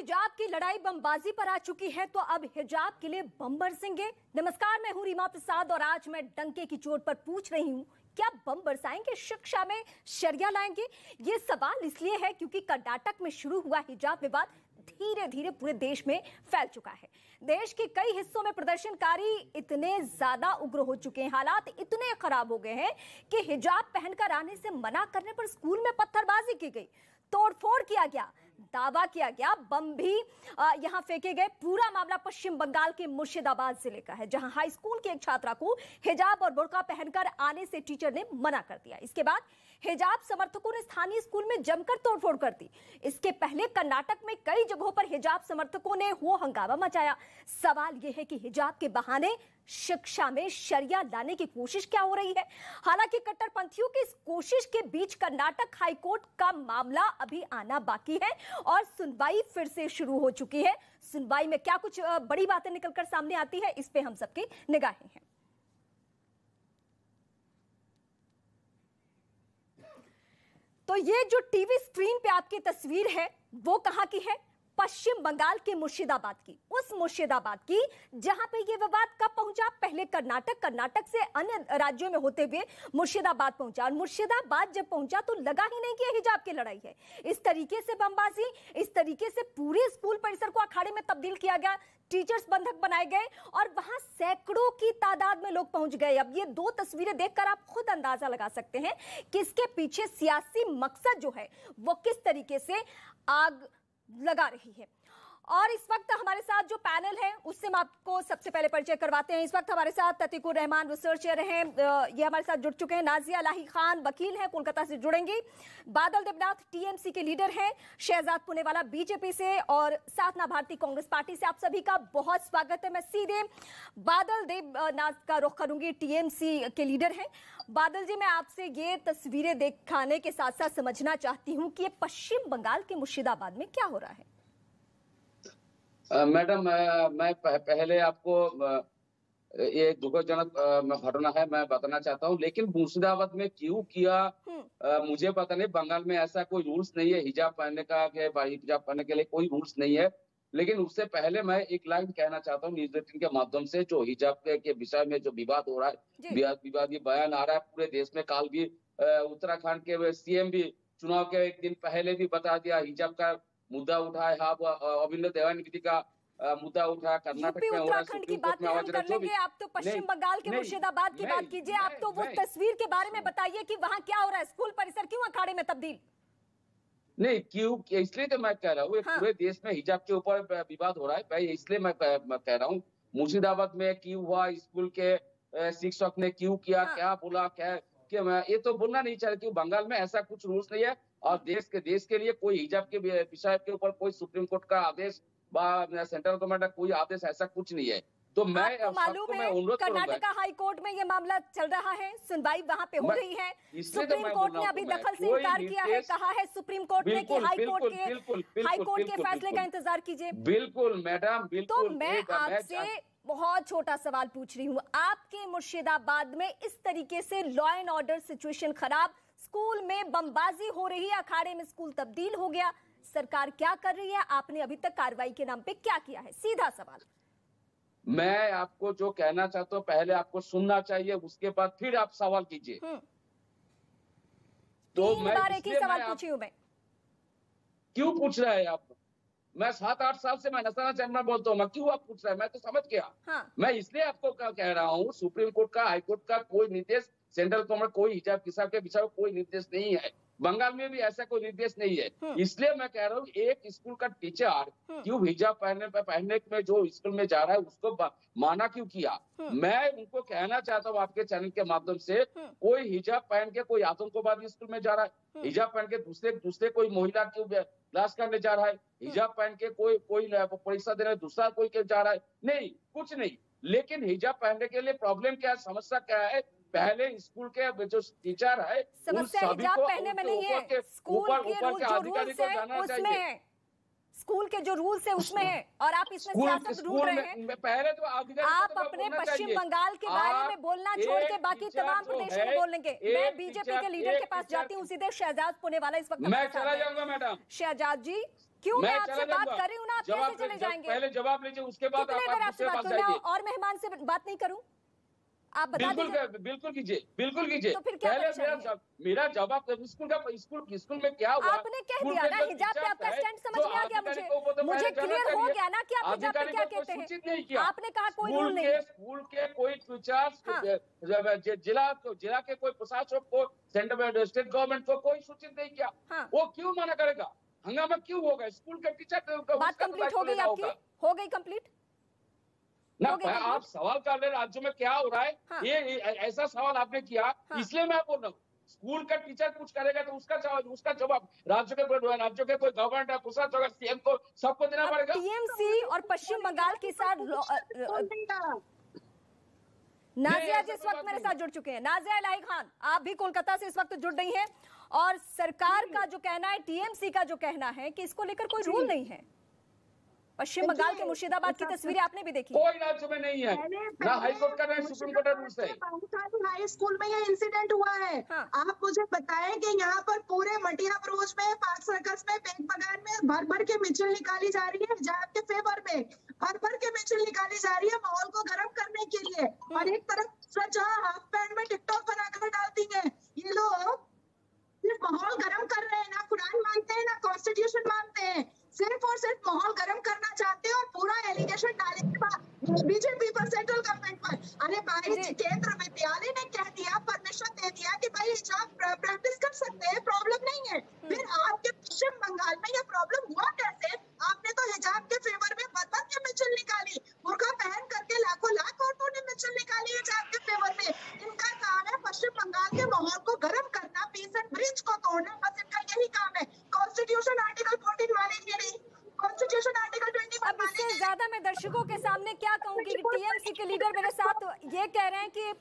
हिजाब की लड़ाई बमबाजी पर आ चुकी है तो अब हिजाब के लिए बम बरसेंगे। नमस्कार, मैं हूं रीमा प्रसाद और आज मैं डंके की चोट पर पूछ रही हूं, क्या बम बरसाएंगे, शिक्षा में शरिया लाएंगे? ये सवाल इसलिए है क्योंकि कर्नाटक में शुरू हुआ हिजाब विवाद धीरे धीरे पूरे देश में फैल चुका है। देश के कई हिस्सों में प्रदर्शनकारी इतने ज्यादा उग्र हो चुके हैं, हालात इतने खराब हो गए हैं कि हिजाब पहनकर आने से मना करने पर स्कूल में पत्थरबाजी की गई, तोड़फोड़ किया गया, दावा किया गया, बम भी यहां फेंके गए। पूरा मामला पश्चिम बंगाल के मुर्शिदाबाद जिले का है, जहां हाई स्कूल की एक छात्रा को हिजाब और बुर्का पहनकर आने से टीचर ने मना कर दिया। इसके बाद हिजाब समर्थकों ने स्थानीय स्कूल में जमकर तोड़फोड़ कर दी। इसके पहले कर्नाटक में कई जगहों पर हिजाब समर्थकों ने वो हंगामा मचाया। सवाल यह है कि हिजाब के बहाने शिक्षा में शरिया लाने की कोशिश क्या हो रही है? हालांकि कट्टरपंथियों की इस कोशिश के बीच कर्नाटक हाईकोर्ट का मामला अभी आना बाकी है और सुनवाई फिर से शुरू हो चुकी है। सुनवाई में क्या कुछ बड़ी बातें निकलकर सामने आती है, इस पे हम सबकी निगाहें हैं। तो ये जो टीवी स्क्रीन पे आपकी तस्वीर है वो कहां की है? पश्चिम बंगाल के मुर्शिदाबाद की, उस मुर्शिदाबाद की जहां पे ये विवाद कब पहुंचा? पहले कर्नाटक से अन्य राज्यों में होते हुए मुर्शिदाबाद पहुंचा और मुर्शिदाबाद जब पहुंचा तो लगा ही नहीं कि हिजाब की लड़ाई है। इस तरीके से बमबाजी, इस तरीके से पूरे स्कूल परिसर को अखाड़े में तब्दील किया गया, टीचर्स बंधक बनाए गए और वहां सैकड़ों की तादाद में लोग पहुंच गए। अब ये दो तस्वीरें देखकर आप खुद अंदाजा लगा सकते हैं कि इसके पीछे सियासी मकसद जो है वो किस तरीके से आग लगा रही है। और इस वक्त हमारे साथ जो पैनल है उससे हम आपको सबसे पहले परिचय करवाते हैं। इस वक्त हमारे साथ ततीकुर रहमान रिसर्चर हैं, ये हमारे साथ जुड़ चुके हैं। नाजिया लाही खान वकील हैं, कोलकाता से जुड़ेंगी। बादल देवनाथ टीएमसी के लीडर हैं। शहजाद पुनेवाला बीजेपी से और साधना भारती कांग्रेस पार्टी से। आप सभी का बहुत स्वागत है। मैं सीधे बादल देवनाथ का रुख करूंगी, टीएमसी के लीडर हैं। बादल जी, मैं आपसे ये तस्वीरें दिखाने के साथ साथ समझना चाहती हूँ कि ये पश्चिम बंगाल के मुर्शिदाबाद में क्या हो रहा है? मैडम, मैं पहले आपको ये दुखदजनक घटना है मैं बताना चाहता हूँ, लेकिन मुर्शिदाबाद में क्यों किया मुझे पता नहीं। बंगाल में ऐसा कोई रूल्स नहीं है हिजाब पहनने का, हिजाब पहनने के लिए कोई रूल्स नहीं है। लेकिन उससे पहले मैं एक लाइन कहना चाहता हूँ न्यूज 18 के माध्यम से। जो हिजाब के विषय में जो विवाद हो रहा है, विवादी बयान आ रहा है पूरे देश में। काल भी उत्तराखंड के सीएम भी चुनाव के एक दिन पहले भी बता दिया, हिजाब का मुद्दा उठाए। हाँ, अभिनव देवानिधि का मुद्दा उठाया। कर्नाटक में उत्तराखंड की बात हम कर लेंगे। आप तो पश्चिम बंगाल के मुर्शिदाबाद की बात कीजिए। आप तो वो तस्वीर के बारे में बताइए कि वहां क्या हो रहा है, स्कूल परिसर क्यों अखाड़े में तब्दील? नहीं, क्यों, इसलिए तो मैं कह रहा हूँ पूरे देश में हिजाब के ऊपर विवाद हो रहा है भाई, इसलिए मैं कह रहा हूँ। मुर्शिदाबाद में क्यों हुआ, स्कूल के शिक्षक ने क्यों किया, क्या बोला, क्या ये तो बोलना नहीं चाह रही। बंगाल में ऐसा कुछ रूल्स नहीं है और देश के लिए कोई हिजाब के विषय के ऊपर कोई सुप्रीम कोर्ट का आदेश सेंट्रल गवर्नमेंट का कोई आदेश ऐसा कुछ नहीं है। तो मैं मालूम है कर्नाटक हाई कोर्ट में ये मामला चल रहा है, सुनवाई वहां पे हो रही है। सुप्रीम कोर्ट ने अभी दखल से इनकार किया है, कहा है सुप्रीम कोर्ट ने कि हाई कोर्ट के फैसले का इंतजार कीजिए। बिल्कुल मैडम, बिल्कुल। तो मैं आपसे बहुत छोटा सवाल पूछ रही हूँ, आपके मुर्शिदाबाद में इस तरीके से लॉ एंड ऑर्डर सिचुएशन खराब, स्कूल में बमबाजी हो रही है, अखाड़े में स्कूल तब्दील हो गया, सरकार क्या कर रही है? आपने अभी तक कार्रवाई के नाम पे क्या किया है? सीधा सवाल। मैं आपको जो कहना चाहता हूँ, पहले आपको सुनना चाहिए, उसके बाद फिर आप सवाल कीजिए। तो मैं एक ही सवाल पूछी हूँ। मैं क्यों पूछ रहे हैं आप? मैं 7-8 साल से मैं नसाना चैनल बोलता हूँ, मैं क्यों आप पूछ रहे हैं? मैं तो समझ गया। मैं इसलिए आपको कह रहा हूँ, सुप्रीम कोर्ट का, हाई कोर्ट का कोई निर्देश, सेंट्रल गवर्नमेंट कोई हिजाब किसाब के विषय में कोई निर्देश नहीं है। बंगाल में भी ऐसा कोई निर्देश नहीं है। इसलिए मैं कह रहा हूँ, एक स्कूल का टीचर क्यों हिजाब पहनने में जो स्कूल में जा रहा है उसको माना क्यों किया? मैं उनको कहना चाहता हूँ आपके चैनल के माध्यम से, कोई हिजाब पहन के कोई आतंकवादी स्कूल में जा रहा है, हिजाब पहन के दूसरे कोई महिला क्यों क्लास करने जा रहा है, हिजाब पहन के कोई परीक्षा देने दूसरा कोई जा रहा है, नहीं, कुछ नहीं। लेकिन हिजाब पहनने के लिए प्रॉब्लम क्या है, समस्या क्या है? पहले स्कूल के जो टीचर है समस्या हिजाब पहनने में नहीं है, स्कूल के जो रूल्स हैं उसमें है। स्कूल के जो रूल्स है उसमें है, और आप इसमें सियासत ढूंढ रहे हैं। पहले तो आप अपने पश्चिम बंगाल के बारे में बोलना छोड़ के बाकी तमाम प्रदेशों में बोल लेंगे। मैं बीजेपी के लीडर के पास जाती हूँ सीधे, शहजाद पुनेवाला इस वक्त मैं चला जाऊंगा मैडम। शहजाद जी क्यों, मैं आपसे बात कर रही हूँ ना, आप कैसे चले जाएंगे? पहले जवाब लीजिए, उसके बाद आप आपसे बात करूँ और मेहमान से बात नहीं करूँ? आप बता दीजिए। बिल्कुल कीजिए, बिल्कुल कीजिए। तो फिर क्या मेरा जवाब स्कूल में क्या हुआ? आपने कह दिया ना, हिजाब पे आपका स्टैंड समझ में आ गया मुझे क्लियर हो गया ना कि आप हिजाब पे क्या कहते हैं। आपने कहा कोई रूल नहीं। स्कूल के कोई टीचर्स, जिला के कोई प्रशासक को, सेंट्रल स्टेट गवर्नमेंट को कोई सूचित नहीं किया। वो क्यों मना करेगा? हंगामा क्यों होगा? स्कूल के टीचर बात कंप्लीट हो गई आपकी? हो गई कंप्लीट ना? आप सवाल कर रहे राज्यों में क्या हो रहा है। हाँ। ये ऐसा सवाल आपने किया। हाँ। इसलिए मैं बोल रहा हूँ, स्कूल का टीचर कुछ करेगा तो उसका जवाब राज्य के कोई गवर्नमेंट प्रशासन सीएम को सबको देना पड़ेगा। टीएमसी और पश्चिम बंगाल के साथ नाजिया जी इस वक्त मेरे साथ जुड़ चुके हैं। नाजिया इलाही खान, आप भी कोलकाता से इस वक्त जुड़ रही हैं, और सरकार का जो कहना है, टीएमसी का जो कहना है कि इसको लेकर कोई रूल नहीं है। पश्चिम बंगाल के मुर्शिदाबाद की तस्वीरें आपने भी देखी। कोई राज्य में नहीं है, ना हाई कोर्ट का, ना सुप्रीम कोर्ट का रूल्स है। हाई स्कूल में ये इंसिडेंट हुआ है। हाँ। आप मुझे बताएं कि यहाँ पर पूरे मटिया ब्रोच में, पार्क सर्कस में, पेट बगान में भर भर के मिचल निकाली जा रही है हिजाब के फेवर में, भर भर के मिचल निकाली जा रही है माहौल को गर्म करने के लिए। और एक तरफ जहाँ हाफ पैंट में टिकटॉक बनाकर डालती है ये लोग, सिर्फ माहौल गर्म कर रहे हैं, ना कुरान मानते हैं ना कॉन्स्टिट्यूशन मानते हैं, सिर्फ और सिर्फ माहौल गर्म करना चाहते हैं। और पूरा एलिगेशन डालने के बाद बीजेपी पर, सेंट्रल गवर्नमेंट पर। अरे भाई, केंद्र विद्यालय ने कह दिया, परमिशन दे दिया कि भाई हिजाब प्रैक्टिस कर सकते हैं, प्रॉब्लम नहीं है। फिर आपके पश्चिम बंगाल में ये प्रॉब्लम हुआ कैसे? आपने तो हिजाब के फेवर में बदबद के मिचल निकाली, बुर्का पहन करके लाखों लाख औरतों ने मिचल निकाली हिजाब के फेवर में। इनका काम है पश्चिम बंगाल के माहौल को गर्म करना, पीस एंड ब्रिज को तोड़ना, बस इनका यही काम है। कॉन्स्टिट्यूशन आर्टिकल 14 मानेंगे नहीं, कॉन्स्टिट्यूशन आर्टिकल 21 अब इससे ज्यादा मैं दर्शकों के सामने क्या कहूंगी कि टीएमसी के लीडर मेरे साथ ये कह रहे हैं कि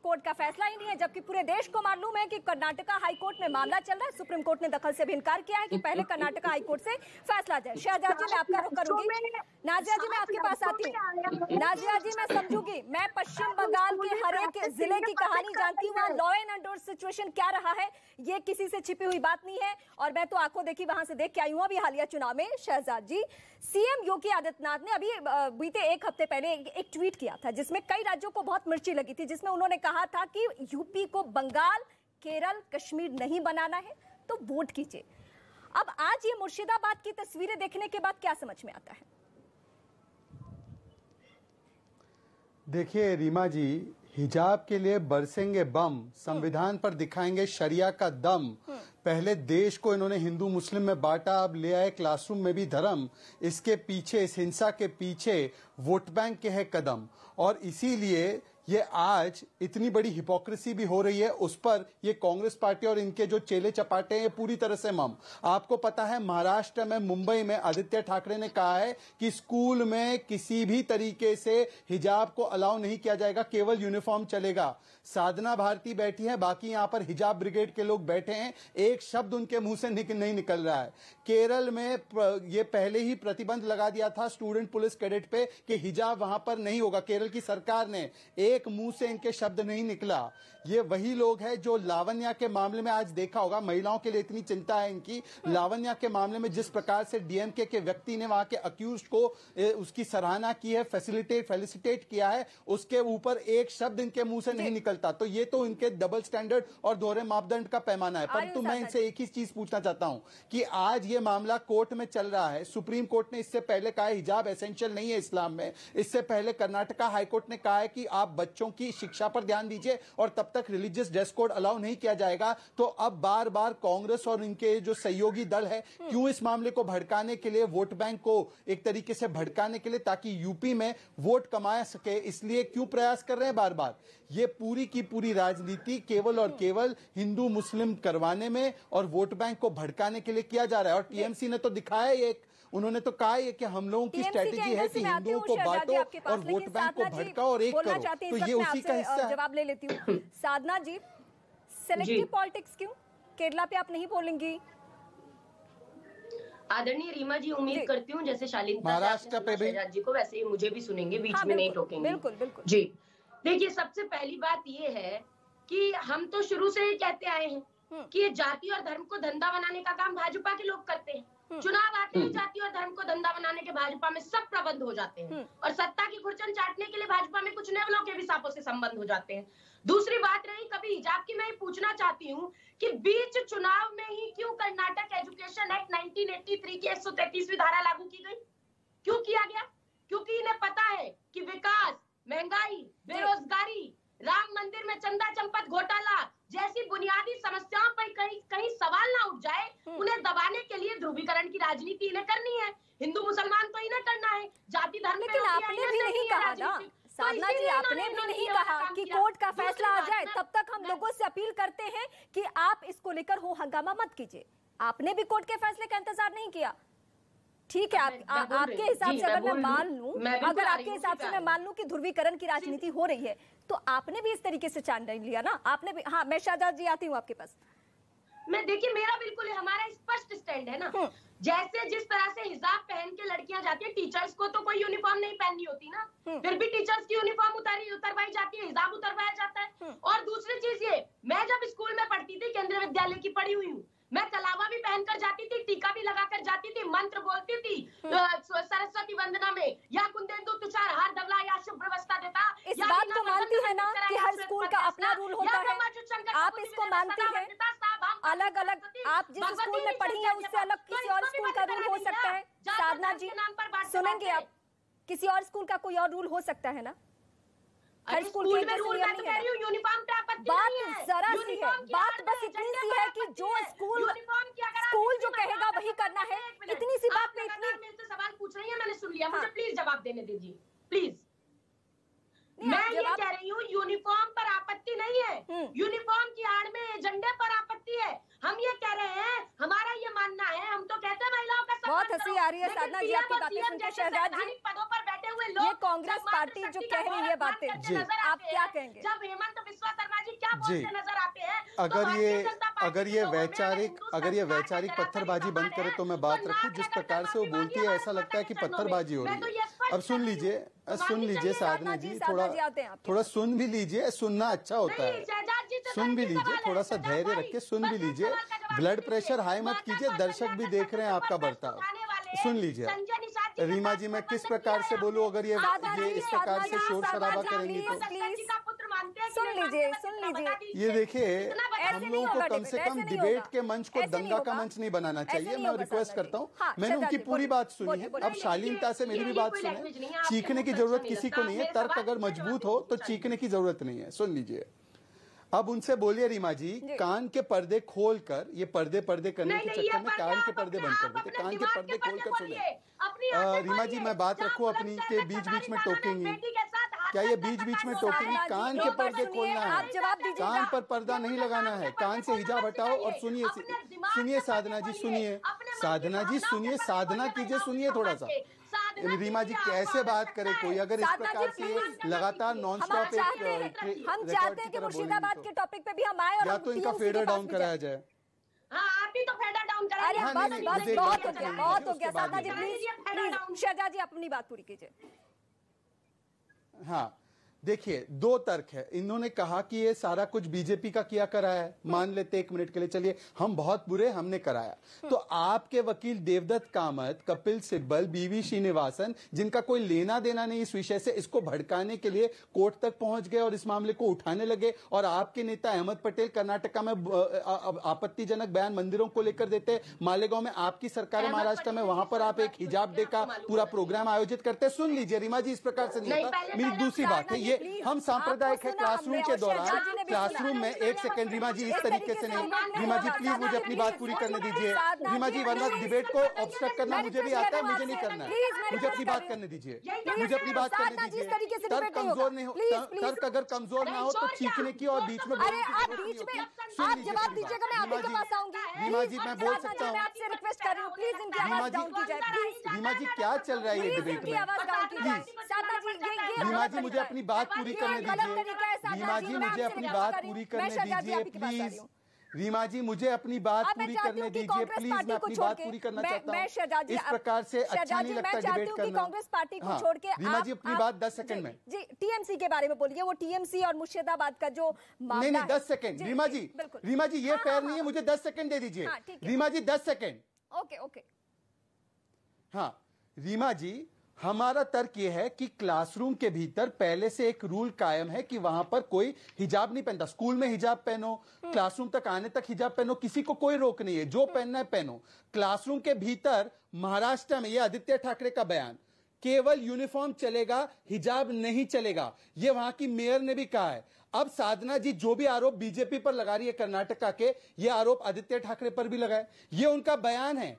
कोर्ट का फैसला ही नहीं है, जबकि पूरे देश को मालूम है कि कर्नाटका हाई कोर्ट में मामला चल रहा है। सुप्रीम कोर्ट ने दखल से भी इनकार किया है कि पहले कर्नाटका हाई कोर्ट से फैसला जाए। शहजाद जी मैं आपका रुख करूंगी। नाजिया जी मैं आपके पास आती हूँ। नाजिया जी मैं समझूंगी, मैं पश्चिम बंगाल के हर एक जिले की कहानी जानती हूँ, वहाँ लॉ एंड ऑर्डर सिचुएशन क्या रहा है ये किसी से छिपी हुई बात नहीं है, और मैं तो आंखों देखी वहां से देख के आई हूँ अभी हालिया चुनाव में। शहजाद जी, सीएम योगी आदित्यनाथ ने अभी बीते एक हफ्ते पहले एक ट्वीट किया था जिसमें कई राज्यों को बहुत मिर्ची लगी थी, जिसमें उन्होंने कहा था कि यूपी को बंगाल, केरल, कश्मीर नहीं बनाना है तो वोट कीजिए। अब आज ये मुर्शिदाबाद की तस्वीरें देखने के बाद क्या समझ में आता है? देखिए रीमा जी, हिजाब के लिए बरसेंगे बम, संविधान पर दिखाएंगे शरिया का दम। पहले देश को इन्होंने हिंदू मुस्लिम में बांटा, अब ले आए क्लासरूम में भी धर्म। इसके पीछे, इस हिंसा के पीछे वोट बैंक के है कदम, और इसीलिए ये आज इतनी बड़ी हिपोक्रेसी भी हो रही है। उस पर ये कांग्रेस पार्टी और इनके जो चेले चपाटे हैं पूरी तरह से मम। आपको पता है महाराष्ट्र में, मुंबई में आदित्य ठाकरे ने कहा है कि स्कूल में किसी भी तरीके से हिजाब को अलाउ नहीं किया जाएगा, केवल यूनिफॉर्म चलेगा। साधना भारती बैठी है, बाकी यहाँ पर हिजाब ब्रिगेड के लोग बैठे हैं, एक शब्द उनके मुंह से नहीं निकल रहा है। केरल में ये पहले ही प्रतिबंध लगा दिया था स्टूडेंट पुलिस कैडेट पे कि हिजाब वहां पर नहीं होगा। केरल की सरकार ने, एक मुंह से इनके शब्द नहीं निकला। ये वही लोग हैं जो लावण्या के मामले में, आज देखा होगा महिलाओं के लिए इतनी चिंता है इनकी, लावण्या के मामले में जिस प्रकार से डीएमके के व्यक्ति ने वहां के अक्यूज्ड को उसकी सराहना की है, फेलिसिटेट किया है, उसके ऊपर एक शब्द इनके मुंह से नहीं निकलता। तो ये तो इनके डबल स्टैंडर्ड और दोहरे मापदंड का पैमाना है। परंतु मैं इनसे एक ही चीज पूछना चाहता हूं कि आज ये मामला कोर्ट में चल रहा है। सुप्रीम कोर्ट ने इससे पहले कहा है हिजाब एसेंशियल नहीं है इस्लाम में। इससे पहले कर्नाटका हाईकोर्ट ने कहा है कि आप बच्चों की शिक्षा पर ध्यान दीजिए और तब तक रिलीजियस ड्रेस कोड अलाउ नहीं किया जाएगा। तो अब बार बार कांग्रेस और इनके जो सहयोगी दल है, क्यों इस मामले को भड़काने के लिए, वोट बैंक को एक तरीके से भड़काने के लिए ताकि यूपी में वोट कमा सके, इसलिए क्यों प्रयास कर रहे हैं बार बार? ये पूरी की पूरी राजनीति केवल और केवल हिंदू मुस्लिम करवाने में और वोट बैंक को भड़काने के लिए किया जा रहा है। और टीएमसी ने तो दिखाया एक, उन्होंने तो कहा है कि हम लोगों की स्ट्रेटेजी है कि हिंदुओं को बांटो और वोट बैंक को भड़काओ और एक करो। तो ये उसी का हिस्सा है। जवाब ले लेती हूँ। साधना जी, सेलेक्टिव पॉलिटिक्स क्यों? केरला पे आप नहीं बोलेंगी? आदरणीय रीमा जी, उम्मीद करती हूँ जैसे शालीनता महाराष्ट्र पे भी जी को, वैसे ही मुझे भी सुनेंगे, बीच में नहीं टोकेंगे। बिल्कुल बिल्कुल जी। देखिए, सबसे पहली बात ये है कि हम तो शुरू से ही कहते आए हैं कि जाति और धर्म को धंधा बनाने का काम भाजपा के लोग करते हैं। चुनाव आते ही जाति और धर्म को धंधा बनाने के भाजपा में सब प्रबंध हो जाते हैं और सत्ता की खुरचन चाटने के लिए भाजपा में कुछ नेवलों के भी सांपों से संबंध हो जाते हैं। दूसरी बात रही कभी हिजाब की, मैं ये पूछना चाहती हूँ कि बीच चुनाव में ही क्यों कर्नाटक एजुकेशन एक्ट 1983 की 133वीं धारा लागू की गई? क्यों किया गया? क्योंकि इन्हें पता है कि विकास, महंगाई, बेरोजगारी, राम मंदिर में चंदा चंपत घोटाला जैसी बुनियादी समस्याओं पर कहीं सवाल ना उठ जाए, उन्हें दबाने के लिए ध्रुवीकरण की राजनीति इन्हें करनी है। हिंदू मुसलमान तो इन्हें करना है, जाति धर्म। लेकिन आपने भी नहीं कहा ना साधना जी, आपने भी नहीं कहा कि कोर्ट का फैसला आ जाए तब तक हम लोगों से अपील करते हैं कि आप इसको लेकर हो हंगामा मत कीजिए। आपने भी कोर्ट के फैसले का इंतजार नहीं किया। ठीक है, आपके हिसाब से अगर मैं मान लूं, अगर आपके हिसाब से मैं मान लूं कि ध्रुवीकरण की राजनीति हो रही है, तो आपने भी इस तरीके से चांद नहीं लिया ना। आपने भी, हाँ मैं शाहजाद जी आती हूँ आपके पास। मैं देखिए, मेरा बिल्कुल हमारा स्पष्ट स्टैंड है ना। जैसे जिस तरह से हिजाब पहन के लड़कियां जाती है, टीचर्स को तो कोई यूनिफॉर्म नहीं पहननी होती ना, फिर भी टीचर्स की यूनिफॉर्म उतरवाई जाती है, हिजाब उतरवाया जाता है। और दूसरी चीज ये, मैं जब स्कूल में पढ़ती थी, केंद्रीय विद्यालय की पढ़ी हुई हूँ, मैं कलावा भी पहनकर जाती थी, टीका भी लगाकर जाती थी, मंत्र बोलती थी सरस्वती वंदना में, या कुंदेंदु तुषार हार धवला या शुभ्रवस्ता देता। इस बात को मानती है ना कि हर स्कूल का अपना रूल होता है, आप इसको मानती है? अलग अलग आप जिस स्कूल में पढ़ी है उससे अलग किसी और स्कूल का रूल हो सकता है। साधना जी सुनेंगे आप, किसी और स्कूल का कोई और रूल हो सकता है ना। हर स्कूल के में रूल मैं तो कह रही हूं, यूनिफॉर्म पे आपत्ति बात नहीं है। जरा सी है, बात बस इतनी सी है कि जो स्कूल जो कहेगा वही करना है। इतनी सी बात में इतनी मेरे से सवाल पूछ रही है, मैंने सुन लिया, मुझे प्लीज जवाब देने दीजिए प्लीज। मैं ये कह रही हूँ यूनिफॉर्म पर आपत्ति नहीं है, यूनिफॉर्म की आड़ में एजेंडे पर आपत्ति है। हम ये कह रहे हैं, हमारा ये मानना है, हम तो कहते हैं महिलाओं का बहुत हंसी आ रही है साधना जी आपकी बातें सुनकर। शहजाद जी, पदों पर बैठे हुए लोग, ये कांग्रेस पार्टी जो कह रही है बातें, आप क्या कहेंगे? जब हेमंत बिस्वा शर्मा जी क्या बोलते नजर आते हैं, अगर ये वैचारिक पत्थरबाजी बंद करे तो मैं बात रखूं। जिस प्रकार से वो बोलती है ऐसा लगता है कि पत्थरबाजी हो रही है। अब सुन लीजिए साधना जी, थोड़ा सुन भी लीजिए, सुनना अच्छा होता है। सुन भी लीजिए, थोड़ा सा धैर्य रख के सुन भी लीजिए, ब्लड प्रेशर हाई मत कीजिए, दर्शक भी देख रहे हैं आपका बर्ताव। सुन लीजिए रीमा जी, मैं किस प्रकार से बोलूं, अगर ये इस प्रकार से शोर शराबा करेंगी तो सुन लीजिए। ये देखिए, हम लोगों को कम से कम डिबेट के मंच को दंगा का मंच नहीं बनाना चाहिए। मैं रिक्वेस्ट करता हूँ, मैंने उनकी पूरी बात सुनी है, अब शालीनता से मेरी भी बात सुने। चीखने की जरूरत किसी को नहीं है, तर्क अगर मजबूत हो तो चीखने की जरूरत नहीं है। सुन लीजिए, अब उनसे बोलिए रीमा जी, कान के पर्दे खोलकर, ये पर्दे करने के चक्कर में कान के पर्दे बंद कर देते, कान के पर्दे खोलकर सुने। रीमा जी, मैं बात रखूं अपनी के बीच में टोकेंगी क्या? ये बीच में टोकेंगी? कान के पर्दे खोलना है, कान पर पर्दा नहीं लगाना है, कान से हिजाब हटाओ और सुनिए साधना जी, सुनिए, साधना कीजिए, सुनिए थोड़ा सा। रीमा जी कैसे बात करे कोई, अगर इस प्रकार से लगातार नॉन स्टॉप हम चाहते हैं कि मुर्शिदाबाद के टॉपिक पे भी हम आए और या तो इनका फेडर डाउन कराया जाए। हाँ, आप ही तो फेडर डाउन कराइए। अरे बहुत हो गया साधना जी, प्लीज शहजाद जी अपनी बात पूरी कीजिए। हाँ देखिए, दो तर्क है। इन्होंने कहा कि ये सारा कुछ बीजेपी का किया कराया है, मान लेते एक मिनट के लिए, चलिए हम बहुत बुरे, हमने कराया। तो आपके वकील देवदत्त कामत, कपिल सिब्बल, बीवी श्रीनिवासन, जिनका कोई लेना देना नहीं इस विषय से, इसको भड़काने के लिए कोर्ट तक पहुंच गए और इस मामले को उठाने लगे। और आपके नेता अहमद पटेल कर्नाटका में आपत्तिजनक बयान मंदिरों को लेकर देते, मालेगांव में आपकी सरकार है महाराष्ट्र में, वहां पर आप एक हिजाब डे का पूरा प्रोग्राम आयोजित करते। सुन लीजिए रीमा जी, इस प्रकार से नहीं होता। मेरी दूसरी बात है, हम सांप्रदायिक है क्लासरूम के दौरान, क्लासरूम में, एक सेकंड रीमा जी, इस तरीके से नहीं। रीमा जी प्लीज मुझे अपनी बात पूरी करने दीजिए। रीमा जी, वरना डिबेट को ऑब्स्ट्रक्ट करना मुझे भी आता है, मुझे नहीं करना है। मुझे अपनी बात करने दीजिए, मुझे अपनी बात करने दीजिए। तर्क कमजोर नहीं हो, तर्क अगर कमजोर ना हो तो चीखने की और बीच में आप जवाब दीजिएगा, मैं आपके पास आऊंगी। रीमा जी, मैं बोल सकता हूँ? आपसे रिक्वेस्ट कर रही हूँ, प्लीज इनकी आवाज डाउन की जाए। रीमा जी, क्या चल रहा है ये डिबेट में? रीमा जी, मुझे अपनी बात पूरी करने दीजिए। रीमा जी, मुझे अपनी बात पूरी करने दीजिए प्लीज। रीमा जी मुझे अपनी बात पूरी करने दीजिए प्लीज, मैं अपनी बात पूरी करना चाहता हूँ। इस प्रकार से अच्छा नहीं लगता डिबेट करना। कांग्रेस पार्टी को छोड़ के रीमा जी अपनी बात 10 सेकंड में। जी टीएमसी के बारे में बोलिए, वो टीएमसी और मुर्शिदाबाद का जो मामला नहीं 10 सेकंड रीमा जी ये फेयर नहीं है, मुझे 10 सेकंड दे दीजिए। रीमा जी 10 सेकंड। ओके। हाँ रीमा जी, हमारा तर्क यह है कि क्लासरूम के भीतर पहले से एक रूल कायम है कि वहां पर कोई हिजाब नहीं पहनता। स्कूल में हिजाब पहनो, क्लासरूम तक आने तक हिजाब पहनो, किसी को कोई रोक नहीं है, जो पहनना है पहनो। क्लासरूम के भीतर महाराष्ट्र में, यह आदित्य ठाकरे का बयान, केवल यूनिफॉर्म चलेगा, हिजाब नहीं चलेगा, यह वहां की मेयर ने भी कहा है। अब साधना जी जो भी आरोप बीजेपी पर लगा रही है कर्नाटका के, ये आरोप आदित्य ठाकरे पर भी लगाए, ये उनका बयान है।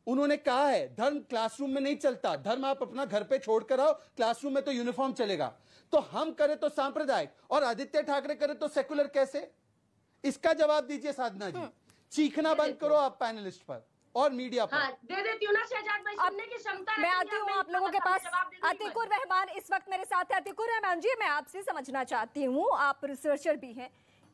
उन्होंने कहा है धर्म क्लासरूम में नहीं चलता, धर्म आप अपना घर पे छोड़कर आओ, क्लासरूम में तो यूनिफॉर्म चलेगा। तो हम करें तो सांप्रदायिक और आदित्य ठाकरे करें तो सेकुलर कैसे? इसका जवाब दीजिए साधना जी। चीखना बंद करो आप पैनलिस्ट पर और मीडिया पर। हाँ, दे देती हूँ ना शहजाद भाई, सुनने की क्षमता। मैं आती हूँ आप लोगों के पास। अतीकुर रहमान इस वक्त मेरे साथ है। अतीकुर रहमान जी, मैं आपसे समझना चाहती हूँ, आप रिसर्चर भी हैं,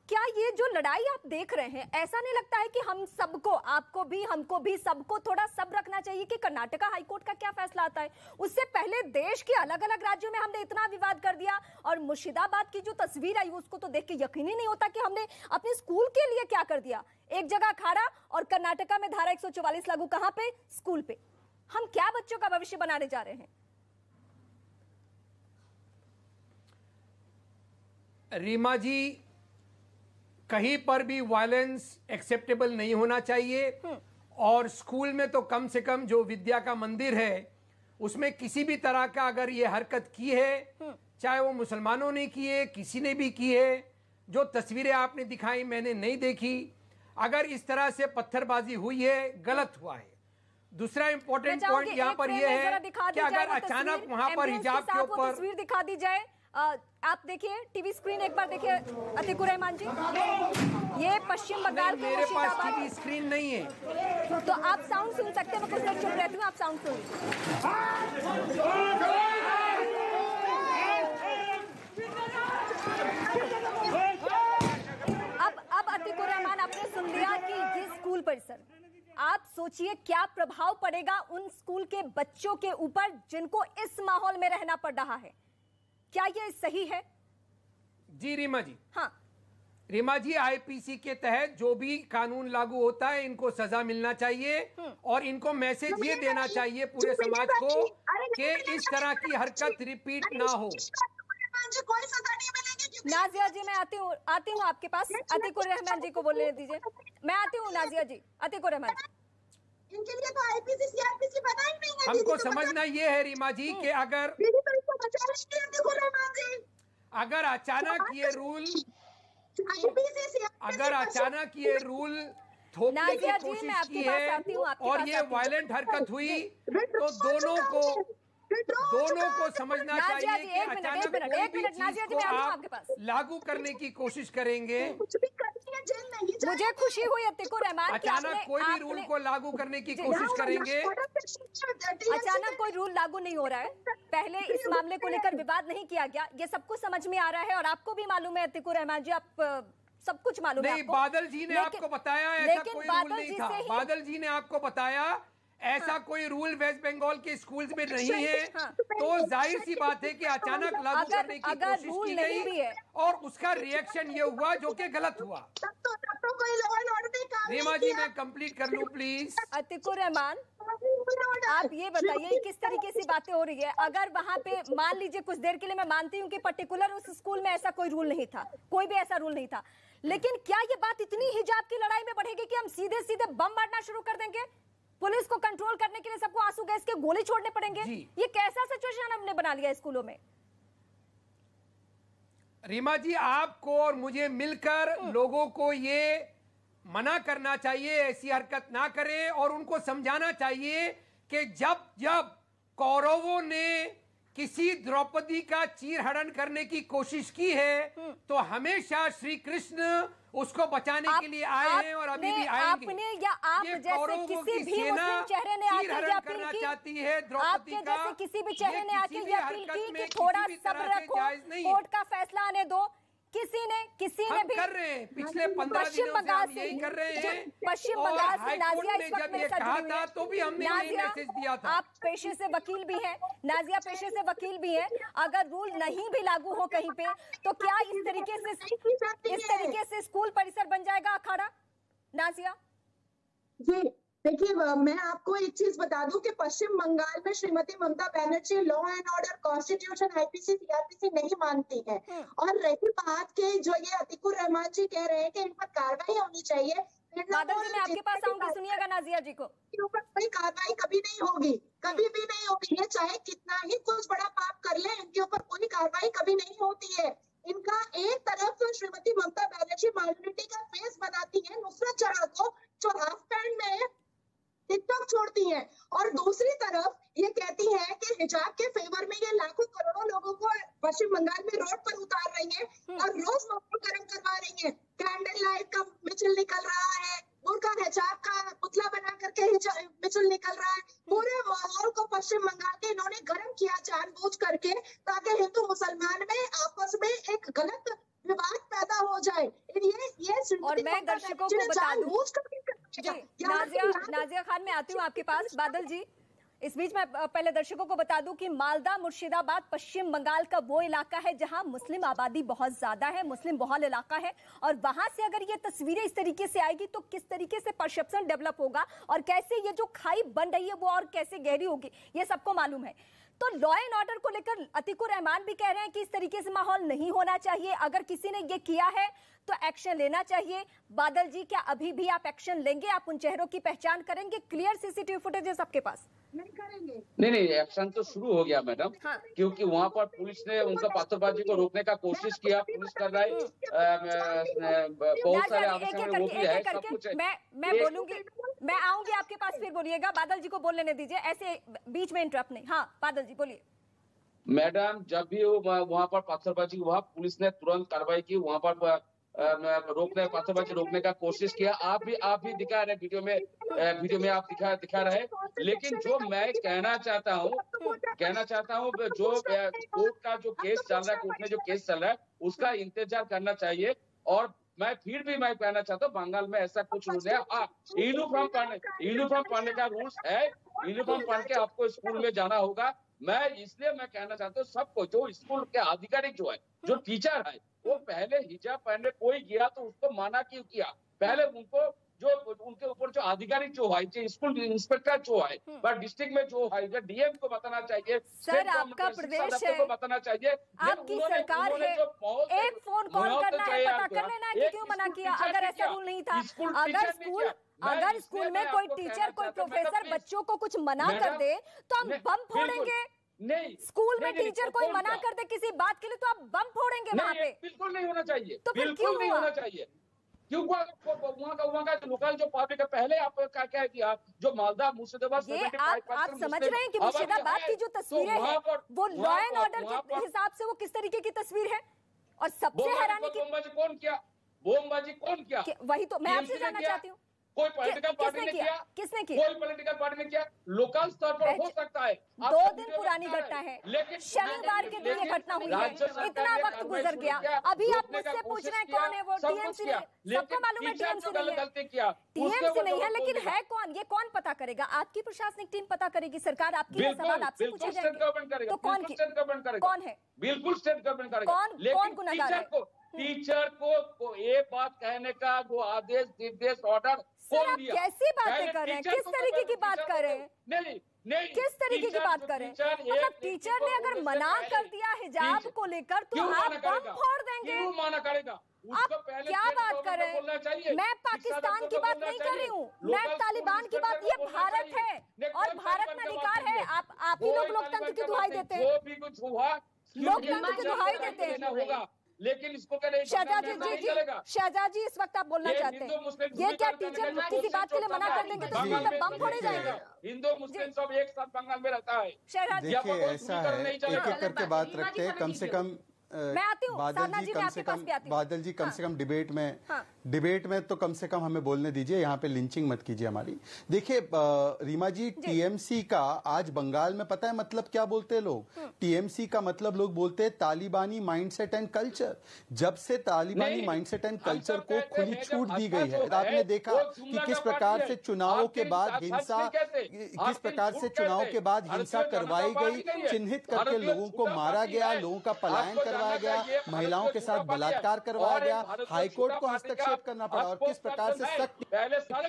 क्या ये जो लड़ाई आप देख रहे हैं, ऐसा नहीं लगता है कि हम सबको, आपको भी, हमको भी, सबको थोड़ा सब्र रखना चाहिए कि कर्नाटका हाईकोर्ट का क्या फैसला आता है? उससे पहले देश के अलग अलग राज्यों में हमने इतना विवाद कर दिया, और मुर्शिदाबाद की जो तस्वीर आई उसको तो देख के यकीन ही नहीं होता कि हमने अपने स्कूल के लिए क्या कर दिया। एक जगह अखाड़ा और कर्नाटका में धारा 144 लागू, कहां पे? स्कूल पे। हम क्या बच्चों का भविष्य बनाने जा रहे हैं? रीमा जी, कहीं पर भी वायलेंस एक्सेप्टेबल नहीं होना चाहिए, और स्कूल में तो कम से कम जो विद्या का मंदिर है उसमें किसी भी तरह का अगर ये हरकत की है, चाहे वो मुसलमानों ने की है, किसी ने भी की है, जो तस्वीरें आपने दिखाई मैंने नहीं देखी, अगर इस तरह से पत्थरबाजी हुई है, गलत हुआ है। दूसरा इंपॉर्टेंट पॉइंट यहाँ पर यह है कि अगर अचानक वहां पर हिजाब के ऊपर तस्वीर दिखा दी जाए, आप देखिए टीवी स्क्रीन एक बार देखिए अतीकुर रहमान जी, ये पश्चिम बंगाल के मेरे पास टीवी स्क्रीन नहीं है, तो आप साउंड सुन सकते हैं। मैं कुछ देर चुप रहती हूँ, आप साउंड सुन। अब अतीकुर रहमान, आपने सुन लिया कि ये स्कूल परिसर, आप सोचिए क्या प्रभाव पड़ेगा उन स्कूल के बच्चों के ऊपर जिनको इस माहौल में रहना पड़ रहा है। क्या ये सही है? जी रीमा जी, हाँ रीमा जी, आईपीसी के तहत जो भी कानून लागू होता है इनको सजा मिलना चाहिए, और इनको मैसेज ये देना चाहिए पूरे समाज को कि इस तरह की हरकत रिपीट ना हो। नाजिया जी, मैं आती हूँ आपके पास। अतीकुर रहमान जी को बोलने दीजिए। मैं आती हूँ नाजिया जी। अतीकुर रहमान जी, इनके लिए तो आईपीसी सीआरपीसी पता ही नहीं है। हमको समझना ये है रीमा जी कि अगर अचानक ये रूल थोपने की कोशिश की है और ये वायलेंट हरकत हुई, तो दोनों को समझना चाहिए कि अचानक कोई भी चीज को आप लागू करने की कोशिश करेंगे। मुझे खुशी हुई अतीकुर रहमान, अचानक कोई भी रूल को लागू करने की कोशिश करेंगे। अचानक कोई रूल लागू नहीं हो रहा है, पहले इस मामले को लेकर विवाद नहीं किया गया, ये सबको समझ में आ रहा है, और आपको भी मालूम है अतीकुर रहमान जी, आप सब कुछ मालूम है आपको। बादल जी ने आपको बताया ऐसा कोई रूल नहीं था। बादल जी ने आपको बताया ऐसा कोई रूल वेस्ट बंगाल के स्कूल्स में नहीं है, तो जाहिर सी बात है कि अचानक लागू करने की कोशिश की गई और उसका रिएक्शन ये हुआ जो कि गलत हुआ। रीमा जी, मैं कंप्लीट कर लूं प्लीज। अतीकुर रहमान, आप ये बताइए किस तरीके से बातें हो रही है। अगर वहां पे मान लीजिए कुछ देर के लिए मैं मानती हूँ कि पर्टिकुलर उस स्कूल में ऐसा कोई रूल नहीं था, कोई भी ऐसा रूल नहीं था, लेकिन क्या ये बात इतनी हिजाब की लड़ाई में बढ़ेगी कि हम सीधे सीधे बम मारना शुरू कर देंगे? पुलिस को कंट्रोल करने के लिए सबको आंसू गैस के गोले छोड़ने पड़ेंगे? ये कैसा सिचुएशन हमने बना लिया स्कूलों में? रीमा जी, आपको और मुझे मिलकर लोगों को ये मना करना चाहिए, ऐसी हरकत ना करें, और उनको समझाना चाहिए कि जब कौरवों ने किसी द्रौपदी का चीरहरण करने की कोशिश की है तो हमेशा श्री कृष्ण उसको बचाने के लिए आए हैं और अभी भी आएंगे। आपने या आप जैसे किसी भी मुस्लिम चेहरे ने आके ये अपील की, चाहती है द्रौपदी का, किसी भी चेहरे ने आके ये अपील की कि थोड़ा सब्र रखो, कोर्ट का फैसला आने दो, किसी ने भी कर रहे हैं, पिछले 15 दिनों से हम यही कर रहे हैं। पश्चिम बंगाल से नाजिया इस वक्त मेरे साथ कहा था तो भी हमने यही मैसेज दिया था। आप पेशे से वकील भी हैं, नाजिया पेशे से वकील भी हैं, अगर रूल नहीं भी लागू हो कहीं पे तो क्या इस तरीके से स्कूल परिसर बन जाएगा अखाड़ा? नाजिया जी देखिए, मैं आपको एक चीज बता दूं कि पश्चिम बंगाल में Shrimati Mamata Banerjee law and order, constitution, IPC, CrPC नहीं मानती है। और रही बात के जो ये अतीकुर रहमान जी कह रहे हैं कि इन पर कार्रवाई होनी चाहिए, बादल जी मैं आपके पास आऊंगी, सुनिएगा नाजिया जी को। ऊपर कोई कार्रवाई कभी नहीं होगी, कभी भी नहीं होगी। ये चाहे कितना ही कुछ बड़ा पाप कर ले, इनके ऊपर कोई कार्रवाई कभी नहीं होती है। इनका एक तरफ श्रीमती ममता बनर्जी माइनॉरिटी का फेस बनाती है, नुसरत जहाँ को जो हाफ पैंट में टिकटॉक छोड़ती हैं, और दूसरी तरफ ये कहती हैं कि हिजाब के फेवर में ये लाखों करोड़ों लोगों को पश्चिम बंगाल में रोड पर उतार रही हैं और रोज माहौल गर्म करवा रही हैं। कैंडल लाइट का मिছিল निकल रहा है, बुर्का हिजाब का पुतला बना करके मिছিল निकल रहा है। पूरे माहौल को पश्चिम बंगाल के इन्होंने गर्म किया जानबूझ करके, ताकि हिंदू मुसलमान में आपस में एक गलत विवाद पैदा हो जाए। ये और मैं दर्शकों को बता दूं, नाजिया खान, मैं आती हूँ आपके पास। बादल जी, इस बीच में पहले दर्शकों को बता दूं कि मालदा, मुर्शिदाबाद पश्चिम बंगाल का वो इलाका है जहां मुस्लिम आबादी बहुत ज्यादा है, मुस्लिम बहुल इलाका है, और वहां से अगर ये तस्वीरें इस तरीके से आएगी तो किस तरीके से परसेप्शन डेवलप होगा और कैसे ये जो खाई बन रही है वो और कैसे गहरी होगी, ये सबको मालूम है। तो लॉ एंड ऑर्डर को लेकर अतीकुर रहमान भी कह रहे हैं कि इस तरीके से माहौल नहीं होना चाहिए, अगर किसी ने ये किया है तो एक्शन लेना चाहिए। बादल जी, क्या अभी भी आप एक्शन लेंगे? आप उन चेहरों की पहचान करेंगे? क्लियर सीसीटीवी फुटेज है सबके पास? नहीं करेंगे। नहीं, एक्शन तो शुरू हो गया मैडम। हाँ। क्योंकि वहाँ पर पुलिस ने उनका पत्थरबाजी को रोकने का कोशिश किया, पुलिस कर रहा है, बहुत सारे वो भी है, सब कुछ है। मैं बोलूंगी, मैं आऊंगी आपके पास, फिर बोलिएगा। बादल जी को बोल लेने दीजिए, ऐसे बीच में इंटरप्ट नहीं। हाँ बादल जी बोलिए। मैडम, जब भी वहाँ पर पत्थरबाजी हुआ, पुलिस ने तुरंत कार्रवाई की, वहाँ पर पत्थरबाजी रोकने का कोशिश किया। आप भी दिखा रहे वीडियो में आप दिखा रहे। लेकिन जो मैं कहना चाहता हूँ जो कोर्ट का जो केस चल रहा है, कोर्ट में जो केस चल रहा है उसका इंतजार करना चाहिए। और मैं कहना चाहता हूँ, बंगाल में ऐसा कुछ रूल है। यूनिफॉर्म पहनने का रूल्स है, यूनिफॉर्म पहन के आपको स्कूल में जाना होगा। इसलिए मैं कहना चाहता हूँ सबको, जो स्कूल के अधिकारी जो है, जो टीचर है, वो पहले हिजाब पहनने कोई गया तो उसको मना क्यों किया? पहले उनको जो उनके ऊपर जो अधिकारी जो है, स्कूल इंस्पेक्टर जो है, डिस्ट्रिक्ट में जो है, डीएम को बताना चाहिए, सर आपका प्रदेश है, को बताना चाहिए, आपकी सरकार है, एक फोन कॉल करना है, पता कर लेना है कि क्यों मना किया। अगर ऐसा रूल नहीं था, अगर स्कूल में कोई टीचर, कोई प्रोफेसर बच्चों को कुछ मना कर दे तो हम बम फोड़ेंगे। नहीं, स्कूल में टीचर कोई मना कर दे किसी बात के लिए तो आप बम फोड़ेंगे वहाँ पे? बिल्कुल नहीं होना चाहिए। तो फिर क्यों नहीं होना चाहिए? क्यों? वहाँ का लोकल जो पब्लिक है, पहले आप क्या किया, जो मालदा, मुर्शिदाबाद, आप समझ रहे हैं कि मुर्शिदाबाद की जो तस्वीरें हैं वो लॉ एंड ऑर्डर के हिसाब से वो किस तरीके की तस्वीर है? और सबसे हैरानी की बोमबाजी कौन किया? वही तो मैं आपसे जानना चाहती हूँ। कोई पॉलिटिकल पार्टी ने किया? किसने किया? कोई पॉलिटिकल पार्टी ने किया? लोकल स्तर पर हो सकता है। 2 दिन पुरानी घटना है, लेकिन शनिवार के दिन ये घटना हुई है, इतना वक्त गुजर गया। अभी आप मुझसे पूछ रहे हैं कौन है वो? टीएमसी ने, सबको मालूम है टीएमसी नहीं है, टीएमसी नहीं है, लेकिन है कौन? ये कौन पता करेगा? आपकी प्रशासनिक टीम पता करेगी, सरकार आपकी है, सवाल आपसे पूछे जाएंगे। तो कौन है? बिल्कुल स्टेट गवर्नमेंट करेगा। कौन गुनहगार है? टीचर को ये बात कहने का वो आदेश, निर्देश, ऑर्डर कौन दिया? कैसी बातें कर रहे हैं? किस तरीके की बात कर रहे हैं? नहीं, किस तरीके की बात कर रहे हैं? मतलब टीचर ने अगर मना कर दिया हिजाब को लेकर तो आप बम फोड़ देंगे? क्यों मना करेगा? आप क्या बात कर रहे हैं? मैं पाकिस्तान की बात नहीं कर रही हूँ, मैं तालिबान की बात। ये भारत है और भारत में अधिकार है। आप ही लोग लोकतंत्र की दुहाई देते हैं, जो भी कुछ हुआ लोकतंत्र की दुहाई देते हैं। लेकिन इसको क्या शहजाद जी इस वक्त आप बोलना चाहते हैं, ये क्या टीचर किसी बात के लिए मना कर देंगे तो स्कूल में बम फोड़े जाएंगे? हिंदू मुस्लिम सब एक साथ बंगाल में रहता है। देखिए ऐसा है, एक एक करके बात रखते हैं। कम से कम मैं आती हूँ बादल जी, कम से कम बादल जी कम से कम डिबेट में तो कम से कम हमें बोलने दीजिए, यहाँ पे लिंचिंग मत कीजिए हमारी। देखिए रीमा जी, टीएमसी का आज बंगाल में पता है मतलब क्या बोलते हैं लोग? टीएमसी का मतलब लोग बोलते हैं तालिबानी माइंडसेट एंड कल्चर। जब से तालिबानी माइंडसेट एंड कल्चर को खुली छूट दी गई है, आपने देखा कि किस प्रकार से चुनावों के बाद हिंसा करवाई गई, चिन्हित करके लोगों को मारा गया, लोगों का पलायन करवाया गया, महिलाओं के साथ बलात्कार करवाया गया, हाईकोर्ट को हस्तक्षेप करना पड़ा, और किस प्रकार से सख्त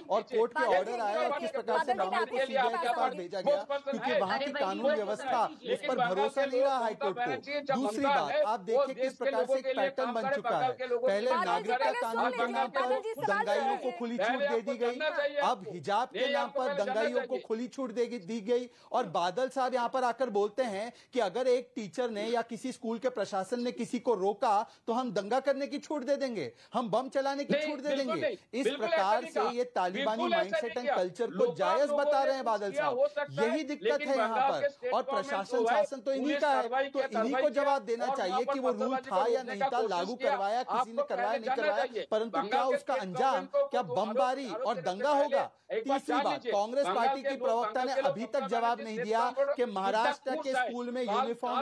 और कोर्ट के ऑर्डर आए, और किस प्रकार से मामले को सीबीआई के पास भेजा गया, क्योंकि वहां की कानून व्यवस्था उस पर भरोसा नहीं रहा हाईकोर्ट को। दूसरी बात, आप देखिए किस प्रकार से एक पैटर्न बन चुका है। पहले नागरिकता कानून के नाम पर दंगाइयों को खुली छूट दे दी गई, अब हिजाब के नाम पर दंगाइयों को खुली छूट दी गई, और बादल साहब यहाँ पर आकर बोलते हैं कि अगर एक टीचर ने या किसी स्कूल के प्रशासन ने किसी को रोका तो हम दंगा करने की छूट दे देंगे, हम बम चलाने की छूट दे देंगे। इस प्रकार से ये तालिबानी माइंडसेट एंड कल्चर को जायज बता रहे हैं बादल साहब। यही दिक्कत है यहाँ पर, और प्रशासन शासन तो इन्हीं का है, तो इन्हीं को जवाब देना चाहिए कि वो रूल था या नहीं था, लागू करवाया किसी ने, करवाया नहीं करवाया, परंतु क्या उसका अंजाम क्या बमबारी और दंगा होगा? तीसरी बात, कांग्रेस पार्टी की प्रवक्ता ने अभी तक जवाब नहीं दिया कि महाराष्ट्र के स्कूल में यूनिफॉर्म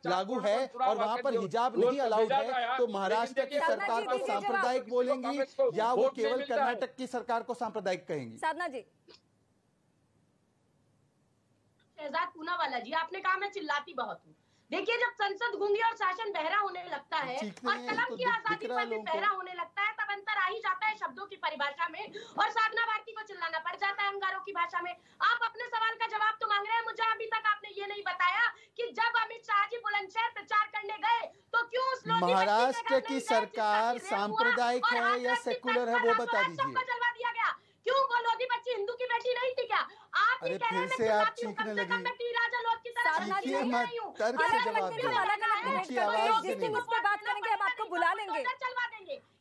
लागू है और वहां पर हिजाब नहीं अलाउड है, तो महाराष्ट्र की सरकार को सांप्रदायिक बोलेंगी या वो केवल कर्नाटक की सरकार को सांप्रदायिक कहेंगी? साधना जी। शहजाद पूनावाला जी, आपने कहा मैं चिल्लाती बहुत हूँ। देखिए, जब संसद गूंगी और शासन बहरा होने लगता है और कलम की आजादी पर भी बहरा होने लगता है, तब अंतर आ ही जाता है शब्दों की परिभाषा में, और साधना भारती को चिल्लाना पड़ जाता है अंगारों की भाषा में। आप अपने सवाल का जवाब तो मांग रहे हैं, मुझे अभी तक आपने ये नहीं बताया कि जब अमित शाह जी बुलंदशहर प्रचार करने गए तो क्यों उस महाराष्ट्र की सरकार सांप्रदायिक है या सेकुलर है, वो बता दीजिए। जलवा दिया गया, क्यों वो लोधी बच्ची हिंदू की बेटी नहीं थी क्या? आप अरे फिर से आप चीखने लगी। चीखिए मत, तर्क से जवाब दीजिए। इस पर बात करेंगे, हम आपको बुला लेंगे।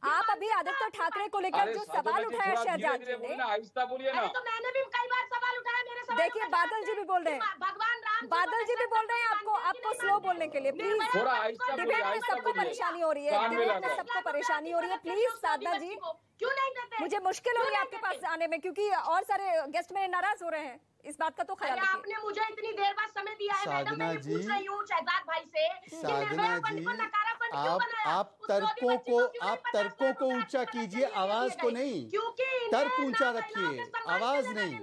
आप अभी आदित्य ठाकरे को लेकर जो सवाल उठाया शहजाद जी ने, तो मैंने भी कई बार सवाल उठाया, मेरे सवाल देखिए बादल जी भी बोल रहे हैं, भगवान राम बादल जी भी बोल रहे हैं आपको स्लो बोलने के लिए प्लीज। डिबेट में सबको परेशानी हो रही है, डिबेट में सबको परेशानी हो रही है, प्लीज साधना जी क्यों नहीं देते? मुझे मुश्किल हो रही है आपके पास आने में, क्योंकि और सारे गेस्ट मेरे नाराज हो रहे हैं, इस बात का तो ख्याल रखिए। आपने मुझे इतनी देर बाद समय दिया है मैडम, मैं पूछ रही हूँ शहजाद भाई से कि साधना जी, आप तर्कों को ऊंचा कीजिए, आवाज को नहीं। तर्क ऊंचा रखिए, आवाज नहीं।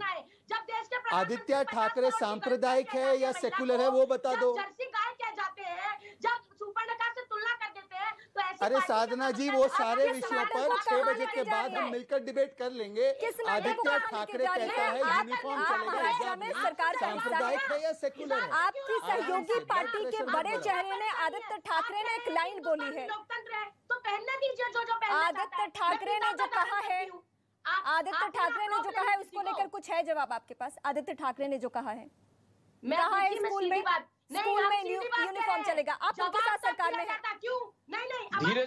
जब देश के आदित्य ठाकरे सांप्रदायिक है या सेकुलर है, वो बता दो। जर्सी गाय कह जाते हैं, जब सुपर्णखा से तुलना कर देते हैं, तो ऐसे अरे साधना जी, वो सारे विषयों पर 6 बजे के बाद हम मिलकर डिबेट कर लेंगे। आदित्य ठाकरे कहता है यूनिफॉर्म चलेगा, सांप्रदायिक है या सेकुलर है? आपकी सहयोगी पार्टी के बड़े चेहरे ने आदित्य ठाकरे ने एक लाइन बोली है, लोकतंत्र है तो पहनने दीजिए जो आदित्य ठाकरे ने जो कहा है, आदित्य ठाकरे ने जो कहा है उसको लेकर कुछ है जवाब आपके पास? आदित्य ठाकरे ने जो कहा है, कहा है स्कूल में यूनिफॉर्म चलेगा, आप उनके साथ सरकार में है क्यों? नहीं धीरे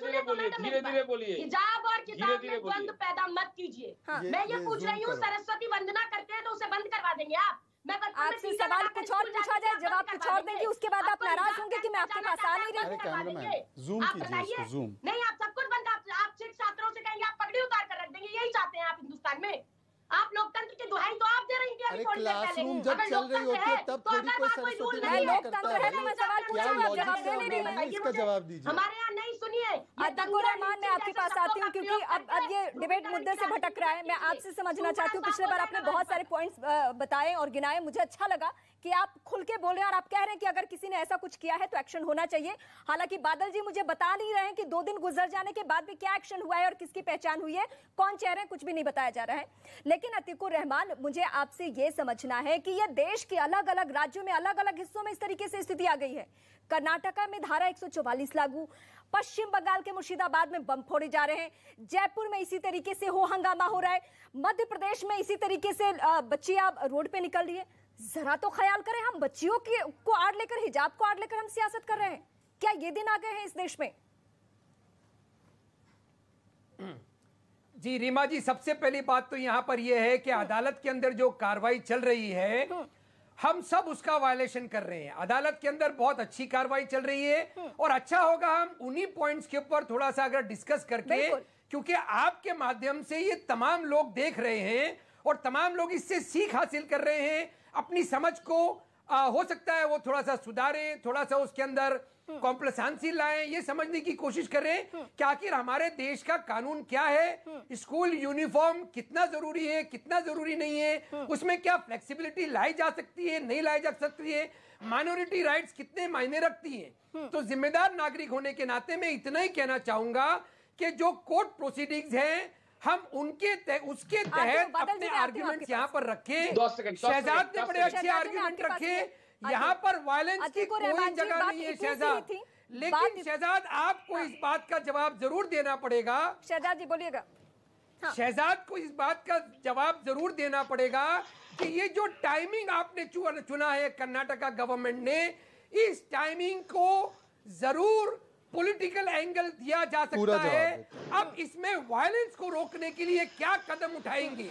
धीरे बोलिए। हिजाब और किताब में द्वंद पैदा मत कीजिए। मैं ये पूछ रही हूँ, सरस्वती वंदना करते हैं तो उसे बंद करवा देंगे आप? मैं आपसे सवाल कुछ और पूछा जाए, जवाब कुछ और देंगी, उसके बाद आप नाराज होंगे कि मैं आपके पास आ नहीं रही। जूम कीजिए, जूम। नहीं, आप सब कुछ बंद, आप सिख छात्रों से कहेंगे आप पगड़ी उतार कर रख देंगे, यही चाहते हैं आप हिंदुस्तान में? आप लोकतंत्र की दुहाई तो आप दे रही थी अभी थोड़ी देर पहले। जब चल रही होती है तब थोड़ी कोई सरस्वती है, लोकतंत्र है तो मैं सवाल पूछ रहा हूं, आप जवाब दे नहीं रही। इसका जवाब दीजिए। हमारे यहाँ नहीं, सुनिए तंगुर रहमान, मैं आपके पास आती हूँ क्योंकि अब ये डिबेट मुद्दे से भटक रहा है। मैं आपसे समझना चाहती हूँ, पिछले बार आपने बहुत सारे पॉइंट्स बताए और गिनाए, मुझे अच्छा लगा कि आप खुल के बोले और आप कह रहे हैं कि अगर किसी ने ऐसा कुछ किया है तो एक्शन होना चाहिए। हालांकि बादल जी मुझे बता नहीं रहे हैं कि 2 दिन गुजर जाने के बाद भी क्या एक्शन हुआ है और किसकी पहचान हुई है, कौन चेहरे, कुछ भी नहीं बताया जा रहा है। लेकिन अतीकुर रहमान, मुझे आपसे ये समझना है कि ये देश के अलग अलग राज्यों में, अलग अलग हिस्सों में इस तरीके से स्थिति आ गई है। कर्नाटका में धारा 144 लागू, पश्चिम बंगाल के मुर्शिदाबाद में बम फोड़े जा रहे हैं, जयपुर में इसी तरीके से हो हंगामा हो रहा है, मध्य प्रदेश में इसी तरीके से बच्चियां रोड पे निकल रही है। जरा तो ख्याल करें, हम बच्चियों को आड़ लेकर, हिजाब को आड़ लेकर हम सियासत कर रहे हैं क्या? ये दिन आ गए हैं इस देश में? जी रीमा जी, सबसे पहली बात तो यहाँ पर यह है कि अदालत के अंदर जो कार्रवाई चल रही है, हम सब उसका वायलेशन कर रहे हैं। अदालत के अंदर बहुत अच्छी कार्रवाई चल रही है और अच्छा होगा हम उन्हीं पॉइंट्स के ऊपर थोड़ा सा अगर डिस्कस करके, क्योंकि आपके माध्यम से ये तमाम लोग देख रहे हैं और तमाम लोग इससे सीख हासिल कर रहे हैं, अपनी समझ को हो सकता है वो थोड़ा सा सुधारें, थोड़ा सा उसके अंदर कॉम्प्लेसेंसी लाएं, ये समझने की कोशिश करें कि आखिर हमारे देश का कानून क्या है, स्कूल यूनिफॉर्म कितना जरूरी है, कितना जरूरी नहीं है, उसमें क्या फ्लेक्सिबिलिटी लाई जा सकती है, नहीं लाई जा सकती है, माइनॉरिटी राइट्स कितने मायने रखती हैं। तो जिम्मेदार नागरिक होने के नाते मैं इतना ही कहना चाहूंगा कि जो कोर्ट प्रोसीडिंग्स हैं हम उसके तहत अपने आर्ग्यूमेंट्स यहाँ पर रखें। शहजाद ने बड़े अच्छे आर्ग्यूमेंट रखे, यहाँ पर वायलेंस की कोई जगह नहीं है शहजाद, लेकिन शहजाद आपको इस बात का जवाब जरूर देना पड़ेगा। शहजाद जी बोलिएगा। शहजाद को इस बात का जवाब जरूर देना पड़ेगा कि ये जो टाइमिंग आपने चुना है कर्नाटका गवर्नमेंट ने, इस टाइमिंग को जरूर पॉलिटिकल एंगल दिया जा सकता है। अब इसमें वायलेंस को रोकने के लिए क्या कदम उठाएंगे?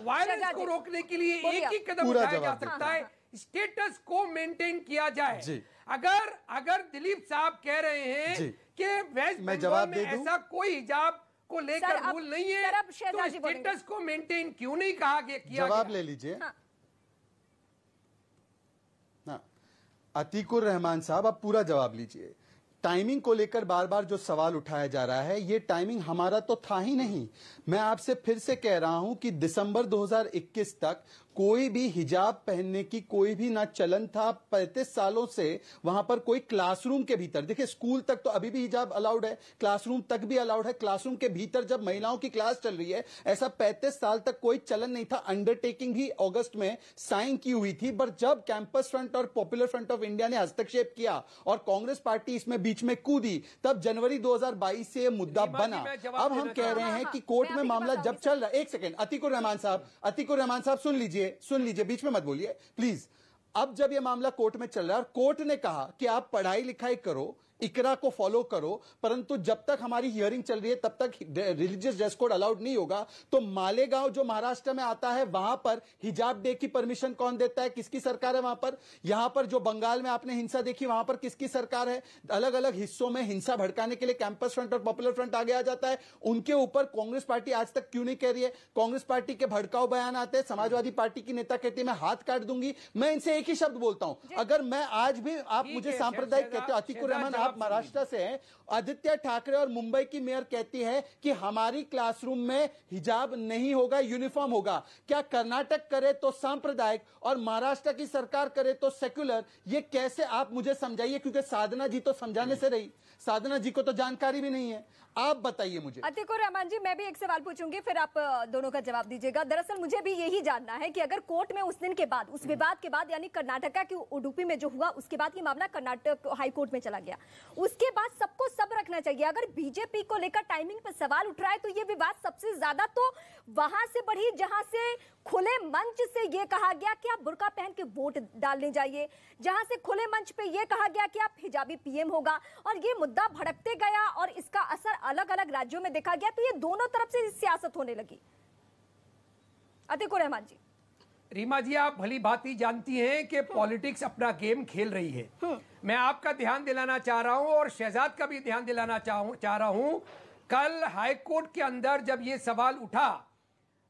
वायलेंस को रोकने के लिए एक ही कदम उठाया जा सकता है, स्टेटस को मेंटेन किया जाए। अगर दिलीप साहब कह रहे हैं कि वेस्ट बंगाल में ऐसा कोई हिजाब को लेकर रूल नहीं है, तो स्टेटस को मेंटेन क्यों नहीं कहा गया? जवाब ले लीजिए। अतीकुर रहमान साहब, आप पूरा जवाब लीजिए। टाइमिंग को लेकर बार बार जो सवाल उठाया जा रहा है, ये टाइमिंग हमारा तो था ही नहीं। मैं आपसे फिर से कह रहा हूं कि दिसंबर 2021 तक कोई भी हिजाब पहनने की कोई भी ना चलन था। 35 सालों से वहां पर कोई क्लासरूम के भीतर, देखिए स्कूल तक तो अभी भी हिजाब अलाउड है, क्लासरूम तक भी अलाउड है, क्लासरूम के भीतर जब महिलाओं की क्लास चल रही है, ऐसा 35 साल तक कोई चलन नहीं था। अंडरटेकिंग भी अगस्त में साइन की हुई थी, पर जब कैंपस फ्रंट और पॉपुलर फ्रंट ऑफ इंडिया ने हस्तक्षेप किया और कांग्रेस पार्टी इसमें बीच में कूदी, तब जनवरी 2022 से मुद्दा बना। अब हम कह रहे हैं कि कोर्ट में मामला जब चल रहा है, एक सेकंड अतीकुर रहमान साहब सुन लीजिए, बीच में मत बोलिए प्लीज। अब जब यह मामला कोर्ट में चल रहा है और कोर्ट ने कहा कि आप पढ़ाई लिखाई करो, इकरा को फॉलो करो, परंतु जब तक हमारी हियरिंग चल रही है तब तक रिलीजियस ड्रेस कोड अलाउड नहीं होगा, तो मालेगांव जो महाराष्ट्र में आता है वहां पर हिजाब डे की परमिशन कौन देता है? किसकी सरकार है वहां पर? यहां पर जो बंगाल में आपने हिंसा देखी, वहां पर किसकी सरकार है? अलग अलग हिस्सों में हिंसा भड़काने के लिए कैंपस फ्रंट और पॉपुलर फ्रंट आगे आ जाता है। उनके ऊपर कांग्रेस पार्टी आज तक क्यों नहीं कह रही है? कांग्रेस पार्टी के भड़काऊ बयान आते हैं, समाजवादी पार्टी की नेता कहती है मैं हाथ काट दूंगी। मैं इनसे एक ही शब्द बोलता हूं, अगर मैं आज भी, आप मुझे सांप्रदायिक कहते हो, अतीकुर रहमान आप महाराष्ट्र से हैं, आदित्य ठाकरे और मुंबई की मेयर कहती है कि हमारी क्लासरूम में हिजाब नहीं होगा, यूनिफॉर्म होगा। क्या कर्नाटक करे तो सांप्रदायिक और महाराष्ट्र की सरकार करे तो सेक्युलर? ये कैसे, आप मुझे समझाइए, क्योंकि साधना जी तो समझाने से रही, साधना जी को तो जानकारी भी नहीं है। आप बताइए मुझे। अतीकुर रहमान जी, मैं भी एक सवाल पूछूंगी, फिर आप दोनों का जवाब दीजिएगा। दरअसल मुझे भी यही जानना है कि अगर कोर्ट में उस दिन के बाद, उस विवाद के बाद, यानी कर्नाटका की उडुपी में जो हुआ, उसके बाद ये मामला कर्नाटक हाई कोर्ट में चला गया, उसके बाद सबको सब रखना चाहिए। अगर बीजेपी को लेकर टाइमिंग पर सवाल उठ रहा है, तो ये विवाद सबसे ज्यादा तो वहां से बढ़ी जहां से खुले मंच से ये कहा गया कि आप बुर्का पहन के वोट डालने जाइए, जहां से खुले मंच पे ये कहा गया कि आप हिजाबी पीएम होगा, और ये मुद्दा भड़कते गया और इसका असर अलग अलग राज्यों में देखा गया। तो ये दोनों तरफ से सियासत होने लगी। अतीकुर रहमान जी। रीमा जी, आप भली भांति जानती हैं कि पॉलिटिक्स अपना गेम खेल रही है। मैं आपका ध्यान दिलाना चाह रहा हूं और शहजाद का भी ध्यान दिलाना चाह रहा हूं। कल हाई कोर्ट के अंदर जब ये सवाल उठा,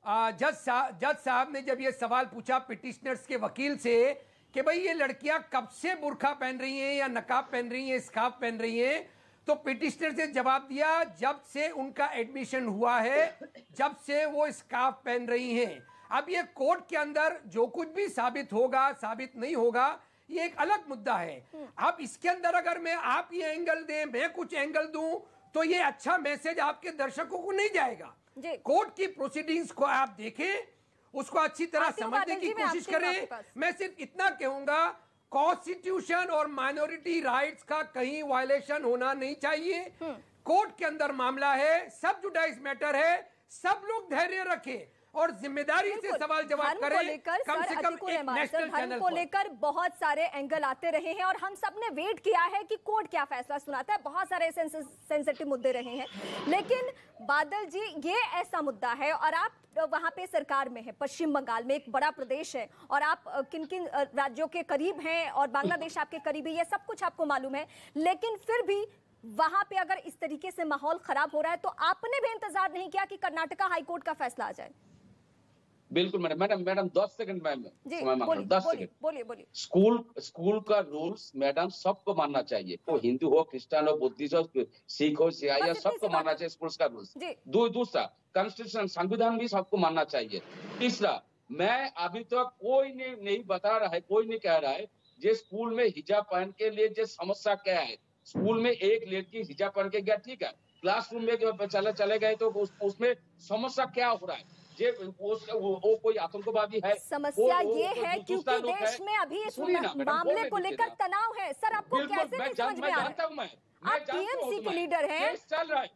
जज साहब ने जब ये सवाल पूछा पिटिशनर्स के वकील से कि भाई ये लड़कियां कब से बुर्का पहन रही हैं या नकाब पहन रही हैं, स्कार्फ पहन रही हैं, तो पिटिशनर से जवाब दिया जब से उनका एडमिशन हुआ है, जब से वो स्कार्फ पहन रही हैं। अब ये कोर्ट के अंदर जो कुछ भी साबित होगा, साबित नहीं होगा, ये एक अलग मुद्दा है। अब इसके अंदर अगर मैं आप ये एंगल दें, मैं कुछ एंगल दूं, तो ये अच्छा मैसेज आपके दर्शकों को नहीं जाएगा। कोर्ट की प्रोसीडिंग्स को आप देखें, उसको अच्छी तरह समझने की कोशिश करें। मैं सिर्फ इतना कहूंगा, कॉन्स्टिट्यूशन और माइनॉरिटी राइट्स का कहीं वायलेशन होना नहीं चाहिए। कोर्ट के अंदर मामला है, सब जुडाइस मैटर है, सब लोग धैर्य रखें और जिम्मेदारी से सवाल जवाब करें। कम से कम एक नेशनल चैनल को लेकर बहुत सारे एंगल आते रहे हैं और हम सब ने वेट किया है कि कोर्ट क्या फैसला सुनाता है। बहुत सारे सेंसिटिव मुद्दे रहे हैं, लेकिन बादल जी ये ऐसा मुद्दा है और आप वहां पे सरकार में है, पश्चिम बंगाल में एक बड़ा प्रदेश है, और आप किन किन राज्यों के करीब हैं और बांग्लादेश आपके करीब है, ये सब कुछ आपको मालूम है। लेकिन फिर भी वहां पे अगर इस तरीके से माहौल खराब हो रहा है तो आपने भी इंतजार नहीं किया कि कर्नाटका हाईकोर्ट का फैसला आ जाए? बिल्कुल मैडम 10 सेकंड मैम समय मांग रहा हूं, 10 सेकंड। बोलिए। स्कूल का रूल्स मैडम सबको मानना चाहिए, वो हिंदू हो, क्रिश्चियन हो, बुद्धिस्ट हो, सिख हो, सियाई हो, सबको मानना चाहिए स्कूल का रूल्स। दूसरा, कॉन्स्टिट्यूशन संविधान भी सबको मानना चाहिए। तीसरा, मैं अभी तक कोई नहीं बता रहा है, कोई नहीं कह रहा है जे स्कूल में हिजाब पहन के लिए जो समस्या क्या है। स्कूल में एक लड़की हिजाब पहन के गया, ठीक है, क्लासरूम में चले गए तो उसमें समस्या क्या हो रहा है? वो कोई आतंकवादी है? समस्या ये है क्योंकि देश में अभी इस मामले को लेकर तनाव है। सर, आपको कैसे नहीं समझ में आ रहा है? आप टीएमसी के लीडर हैं। चल रहा है,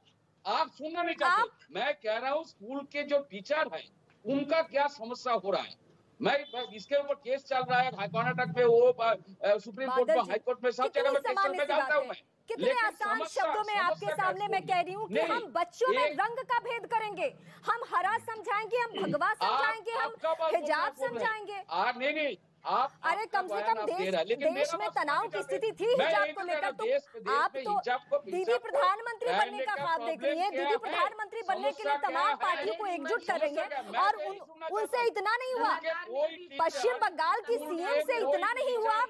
आप सुनना नहीं चाहते। मैं कह रहा हूँ स्कूल के जो टीचर है उनका क्या समस्या हो रहा है। मैं इसके ऊपर केस चल रहा है कर्नाटक में, वो सुप्रीम कोर्ट में, हाई कोर्ट में, सब जगह में केस चल रहा हूँ मैं। कितने आसान शब्दों में आपके सामने मैं कह रही हूँ कि हम बच्चों में रंग का भेद करेंगे, हम हरा समझाएंगे, हम भगवा समझाएंगे, हम हिजाब समझाएंगे। नहीं, अरे कम से कम देश में तनाव की स्थिति थी हिजाब को लेकर, तो आप तो दीदी प्रधानमंत्री बनने का ख्वाब देख रही हैं, दीदी प्रधानमंत्री बनने के लिए तमाम पार्टियों को एकजुट कर रही हैं, और उनसे इतना नहीं हुआ। पश्चिम बंगाल की सीएम से इतना नहीं हुआ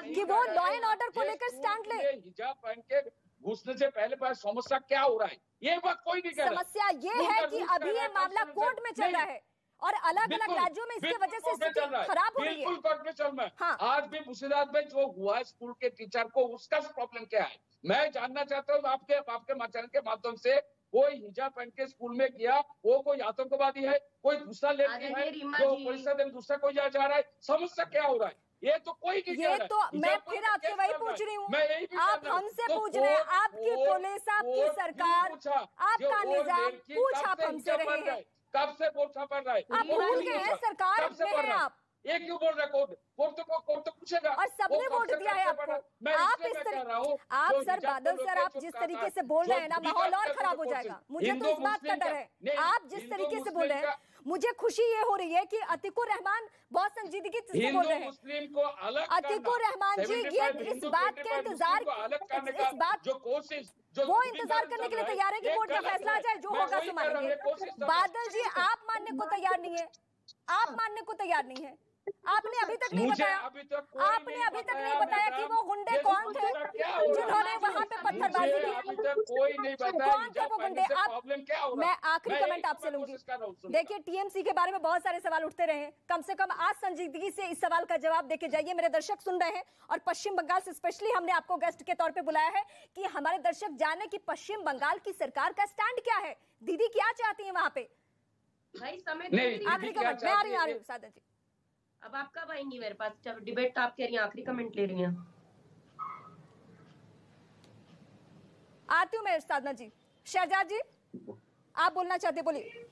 कि वो लॉ एंड ऑर्डर को लेकर स्टैंड ले। हिजाब पहन के घुसने से पहले समस्या क्या हो रहा है, ये बात कोई नहीं कह रहा। समस्या ये है कि अभी ये मामला कोर्ट में चल रहा है और अलग अलग राज्यों में इसकी वजह से स्थिति खराब हो रही है। बिल्कुल कोर्ट में चल रहा है। हाँ। आज भी मुर्शिदाबाद में जो हुआ है स्कूल के टीचर को, उसका प्रॉब्लम क्या है मैं जानना चाहता हूँ आपके चैनल के माध्यम से। कोई हिजाब पहन के स्कूल में गया, वो कोई आतंकवादी है, कोई दूसरा लड़की है, जो परीक्षा देने दूसरा कोई जा रहा है, समस्या क्या हो रहा है? ये तो कोई नहीं कह रहा है। तो मैं फिर आपसे वही पूछ रही हूँ, आप हमसे पूछ रहे हैं, आपकी पुलिस, आपकी सरकार, आपका निजाम पूछ आप हमसे रहे हैं, कब से पूछा पड़ रहा है? आप भूल गए हैं सरकार में हैं आप। ये क्यों बोल रहा है? कोर्ट तो पूछेगा, और सबने वोट दिया है आपको। आप इस तरह, आप सर बादल सर, आप जिस तरीके से बोल रहे हैं ना, माहौल और खराब हो जाएगा। मुझे तो इस बात का डर है। आप जिस तरीके से बोल रहे हैं, मुझे खुशी ये हो रही है कि अतीकुर रहमान बहुत संजीदगी से बोल रहे हैं। अतीकुर रहमान जी ये इस बात के इंतजार, इस बात जो कोशिश वो इंतजार करने के लिए तैयार है कि कोर्ट का फैसला आ जाए, जो होगा सो मानेंगे। बादल जी आप मानने को तैयार नहीं है, आप मानने को तैयार नहीं है। आपने अभी तक नहीं बताया, आपने अभी तक नहीं बताया कि वो गुंडे कौन थे जिन्होंने वहां पे पत्थरबाजी की। कोई नहीं बताया कौन थे वो गुंडे? मैं आखिरी कमेंट आपसे लूंगी। देखिए, टीएमसी के बारे में बहुत सारे सवाल उठते रहे हैं, कम से कम आज संजीदगी से इस सवाल का जवाब देके जाइए। मेरे दर्शक सुन रहे हैं, और पश्चिम बंगाल से स्पेशली हमने आपको गेस्ट के तौर पे बुलाया है कि हमारे दर्शक जाने कि पश्चिम बंगाल की सरकार का स्टैंड क्या है, दीदी क्या चाहती है वहां पे। आखिरी कमेंट मैं आ रही हूँ साधन जी। अब आप कब आएंगी मेरे पास? डिबेट तो आप कह रही हैं, आखिरी कमेंट ले रही हैं। आती हूँ मैं साधना जी। शहजाद जी आप बोलना चाहते, बोलिए।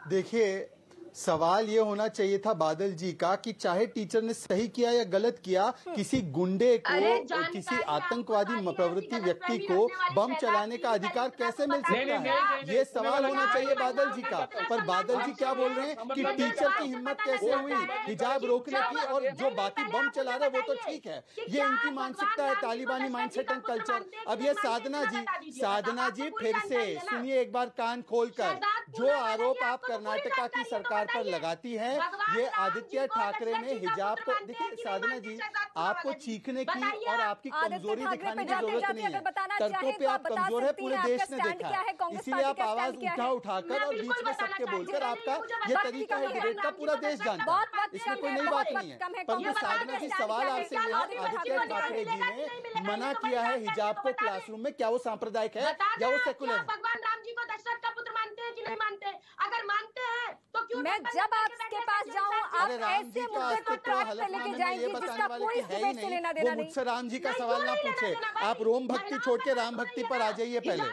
देखिए, सवाल ये होना चाहिए था बादल जी का कि चाहे टीचर ने सही किया या गलत किया, किसी गुंडे को, किसी आतंकवादी प्रवृत्ति व्यक्ति को बम चलाने का अधिकार कैसे मिल सकता है, ये सवाल होना चाहिए बादल जी का। पर बादल जी क्या बोल रहे हैं कि टीचर की हिम्मत कैसे हुई हिजाब रोकने की, और जो बाकी बम चला रहे वो तो ठीक है, ये इनकी मानसिकता है, तालिबानी माइंडसेट एंड कल्चर। अब ये साधना जी फिर से सुनिए एक बार कान खोलकर, जो आरोप आप कर्नाटका की सरकार पर लगाती है, ये आदित्य ठाकरे ने हिजाब को, देखिए साधना जी, आपको चीखने की और आपकी कमजोरी दिखाने की जरूरत नहीं है। तर्कों पे आप कमजोर है, पूरे देश ने देखा है, इसीलिए आप आवाज उठाकर और बीच में सबके बोलकर, आपका ये तरीका है डिबेट का, पूरा देश जानता है, इसमें कोई नई बात नहीं है। परंतु साधना जी, सवाल आपसे ये है, आदित्य ठाकरे जी ने मना किया है हिजाब को क्लासरूम में, क्या वो सांप्रदायिक है या वो सेकुलर है? भगवान राम जी को दशरथ का पुत्र मानते हैं कि नहीं मानते? अगर मानते हैं तो क्यों? मैं जब आपके पास जाऊं, आप ऐसे मुद्दे को ट्रैक पे लेके जाएंगे जिसका कोई डिबेट से लेना देना नहीं। मुझसे राम जी का सवाल ना पूछे, आप रोम भक्ति छोड़ के राम भक्ति पर आ जाइए। पहले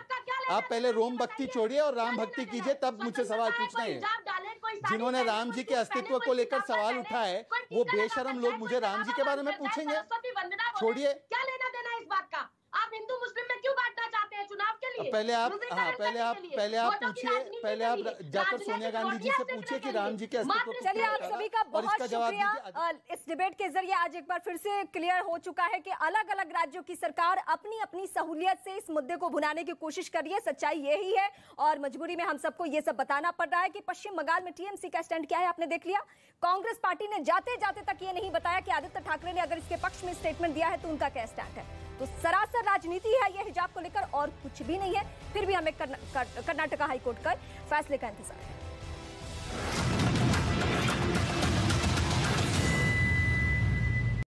आप पहले रोम भक्ति छोड़िए और राम भक्ति कीजिए, तब मुझसे सवाल पूछना है। जिन्होंने राम जी के अस्तित्व को लेकर सवाल उठाए, वो बेशरम लोग मुझे राम जी के बारे में पूछेंगे? छोड़िए, क्या लेना देना इस बात का? आप हिंदू मुस्लिम में क्यों बांटना चाहते हैं चुनाव के लिए? लिए, पहले आप जाकर सोनिया गांधी जी से पूछिए कि राम जी के अस्तित्व को। चलिए, आप सभी का बहुत शुक्रिया। इस डिबेट के जरिए आज एक बार फिर से क्लियर हो चुका है कि अलग अलग राज्यों की सरकार अपनी अपनी सहूलियत से इस मुद्दे को भुनाने की कोशिश कर रही है। सच्चाई यही है और मजबूरी में हम सबको ये सब बताना पड़ रहा है कि पश्चिम बंगाल में टीएमसी का स्टैंड क्या है, आपने देख लिया। कांग्रेस पार्टी ने जाते जाते तक ये नहीं बताया कि आदित्य ठाकरे ने अगर इसके पक्ष में स्टेटमेंट दिया है तो उनका क्या स्टैंड है। तो सरासर राजनीति है ये हिजाब को लेकर और कुछ भी नहीं है। फिर भी हमें कर्नाटका हाईकोर्ट का फैसले का इंतजार है।